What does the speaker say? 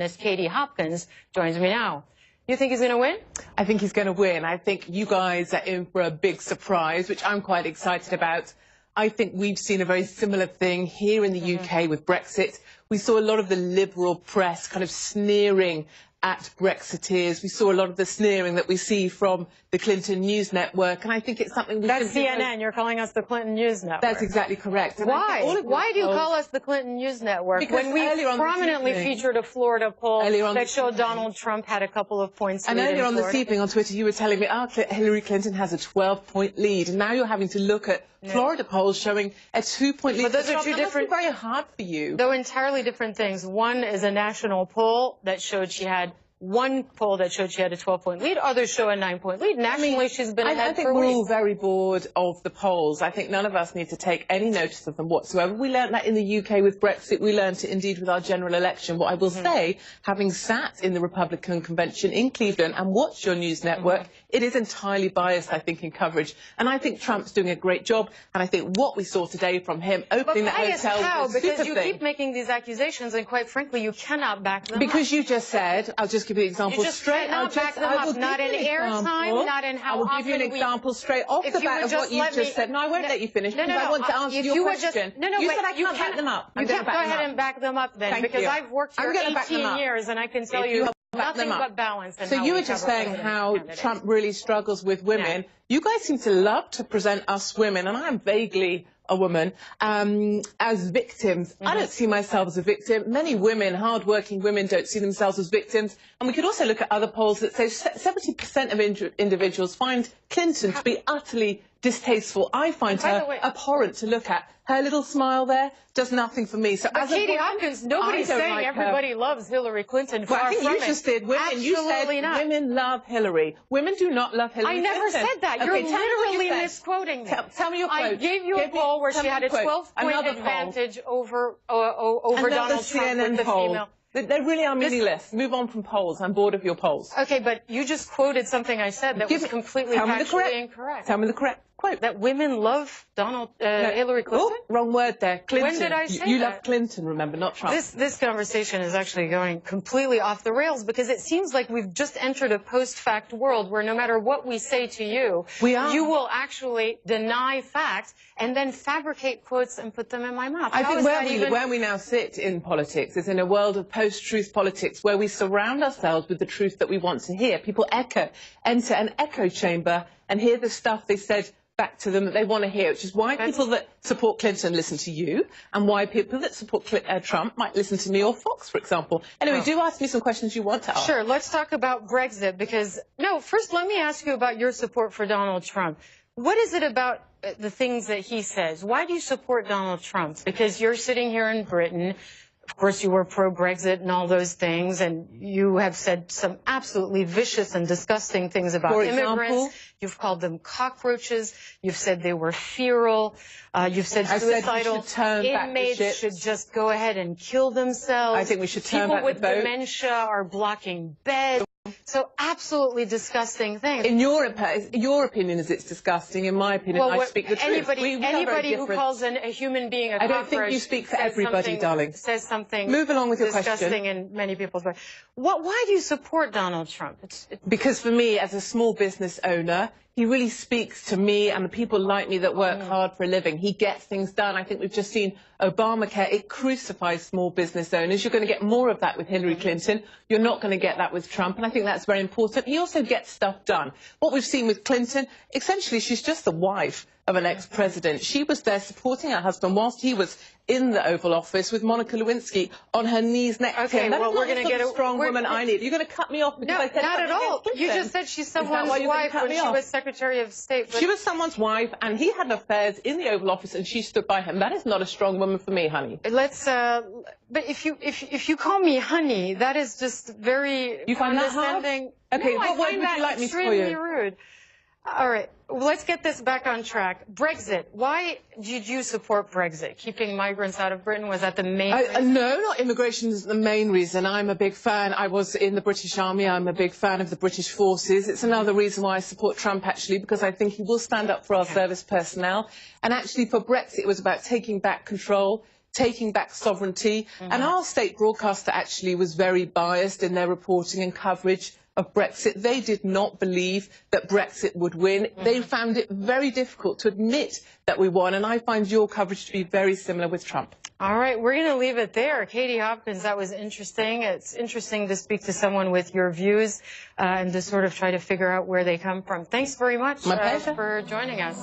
As Katie Hopkins joins me now. You think he's going to win? I think he's going to win. I think you guys are in for a big surprise, which I'm quite excited about. I think we've seen a very similar thing here in the UK with Brexit. We saw a lot of the liberal press kind of sneering at Brexiteers. We saw a lot of the sneering that we see from the Clinton News Network, and I think it's something we That's CNN. You're calling us the Clinton News Network. That's exactly correct. Why? Why do you call us the Clinton News Network? Because when we prominently featured a Florida poll that showed Donald Trump had a couple of points and earlier on this evening on Twitter you were telling me, Hillary Clinton has a 12-point lead, and now you're having to look at Florida polls showing a 2-point lead. But those are two different, very hard for you. Though entirely different things. One is a national poll that showed she had a 12-point lead. Others show a 9-point lead. Nationally, she's been ahead for weeks. I think we're all very bored of the polls. I think none of us need to take any notice of them whatsoever. We learned that in the UK with Brexit. We learned it indeed with our general election. What I will say, having sat in the Republican convention in Cleveland and watched your news network, it is entirely biased, I think, in coverage. And I think Trump's doing a great job. And I think what we saw today from him opening the hotel was because you keep making these accusations, and quite frankly, you cannot back them up. Because you just said, I'll just give you an example straight. Not in airtime, not in how often. I will give you an example straight off the bat of what you just said. No, I won't let you finish because I want to answer your question. You said I can't back them up. You can't go ahead and back them up then, because I've worked here 18 years and I can tell you nothing but balance. So you were just saying how Trump really struggles with women. You guys seem to love to present us women, and I am vaguely a woman, as victims. I don't see myself as a victim. Many women, hard-working women, don't see themselves as victims. And we could also look at other polls that say 70% of individuals find Clinton to be utterly distasteful. I find her abhorrent to look at. Her little smile there does nothing for me. So, as Katie Hopkins, nobody's saying everybody loves Hillary Clinton. Well, I think you just did. Women, you said women love Hillary. Women do not love Hillary Clinton. I never said that. You're literally misquoting me. Tell me your quote. I gave you a poll where she had a 12-point advantage over Donald Trump with the female. They really are meaningless. Move on from polls. I'm bored of your polls. Okay, but you just quoted something I said that was completely factually incorrect. Tell me the correct quote. That women love Hillary Clinton? Oh, wrong word there. Clinton. When did I say You love Clinton, remember, not Trump. This conversation is actually going completely off the rails, because it seems like we've just entered a post-fact world where no matter what we say to you, you will actually deny facts and then fabricate quotes and put them in my mouth. I think where we now sit in politics is in a world of post-truth politics where we surround ourselves with the truth that we want to hear. People enter an echo chamber and hear the stuff they said back to them that they want to hear, which is why people that support Clinton listen to you, and why people that support Trump might listen to me or Fox, for example. Anyway, do ask me some questions you want to ask. Sure, let's talk about Brexit, because, first let me ask you about your support for Donald Trump. What is it about the things that he says? Why do you support Donald Trump? Because you're sitting here in Britain. Of course, you were pro-Brexit and all those things, and you have said some absolutely vicious and disgusting things about immigrants. You've called them cockroaches. You've said they were feral. You've said suicidal inmates should just go ahead and kill themselves. I think we should turn back the boat. People with dementia are blocking beds. So absolutely disgusting things. In your opinion is it's disgusting. In my opinion, I speak the truth. Anybody who calls a human being a cockroach, I don't think you speak for everybody, darling. Says something. Move along with your disgusting in many people's minds. Why do you support Donald Trump? Because for me, as a small business owner, he really speaks to me and the people like me that work hard for a living. He gets things done. I think we've just seen Obamacare. It crucifies small business owners. You're going to get more of that with Hillary Clinton. You're not going to get that with Trump, and I think that's very important. He also gets stuff done. What we've seen with Clinton, essentially she's just the wife of an ex-president. She was there supporting her husband whilst he was in the Oval Office with Monica Lewinsky on her knees next to him. Well, we're going to get a strong woman I need. You're going to cut me off because I said not at all. You just said she's someone's wife when she was Secretary of State. She was someone's wife, and he had affairs in the Oval Office, and she stood by him. That is not a strong woman for me, honey. But if you call me honey, that is just very condescending. Okay, what word would you like me to call you? Extremely rude. All right, let's get this back on track. Brexit. Why did you support Brexit? Keeping migrants out of Britain, was that the main reason? No, not immigration is the main reason. I'm a big fan. I was in the British Army. I'm a big fan of the British forces. It's another reason why I support Trump, actually, because I think he will stand up for our service personnel. And actually, for Brexit, it was about taking back control, taking back sovereignty. And our state broadcaster actually was very biased in their reporting and coverage of Brexit. They did not believe that Brexit would win. They found it very difficult to admit that we won, and I find your coverage to be very similar with Trump. All right, we're going to leave it there. Katie Hopkins, that was interesting. It's interesting to speak to someone with your views and to sort of try to figure out where they come from. Thanks very much My pleasure. for joining us.